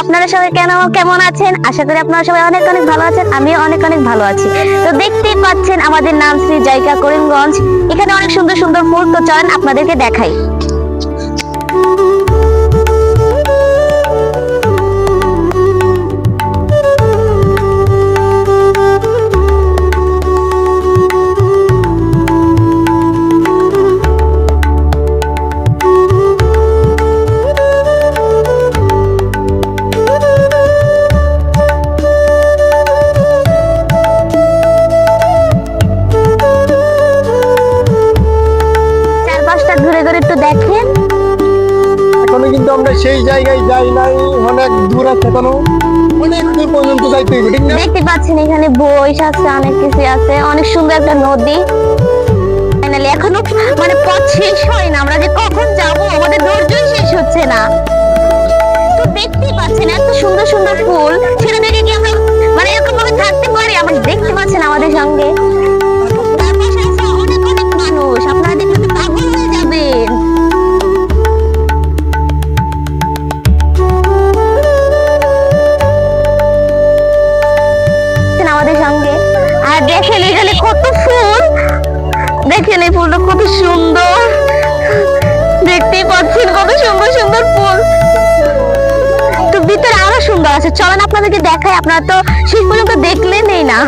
আপনারা সবাই কেমন আছেন? আশা করি আপনারা সবাই অনেক অনেক ভালো আছেন। আমিও অনেক অনেক ভালো আছি। তো দেখতেই পাচ্ছেন আমাদের নামশ্রী জায়গা করিমগঞ্জ। এখানে অনেক সুন্দর সুন্দর ফুল, তো চলেন আপনাদেরকে দেখাই। চারপাশটা ঘুরে ঘুরে একটু দেখেন। এখনো কিন্তু আমরা সেই জায়গায় যাই নাই, অনেক দূর আছে, এখনো অনেক দূর পর্যন্ত যাইতে হবে, ঠিক না? দেখতে পাচ্ছেন এখানে বইস আছে, অনেক কিছু আছে, অনেক সুন্দর একটা নদী। ফাইনালি এখনো মানে পথ শেষ হয় না, আমরা যে কখন যাব আমাদের ধৈর্যই শেষ হচ্ছে না। তো দেখতেই পাচ্ছেন এত সুন্দর সুন্দর ফুল, সেটা দেখে কি আমরা মানে এরকম ভাবে থাকতে পারি? আমরা দেখতে পাচ্ছেন আমাদের সঙ্গে তার পাশে আছে অনেক অনেক মানুষ, আপনারা দেখলে তো পাগল হয়ে যাবেন। আমাদের সঙ্গে আর দেখেন এখানে কত ফুল, দেখেন এই ফুলটা কত সুন্দর, দেখতেই পাচ্ছেন কত সুন্দর সুন্দর ফুল। তো ভিতরে আরো সুন্দর আছে, চলেন আপনাদেরকে দেখাই, আপনারা তো শেষ পর্যন্ত দেখলেনই না।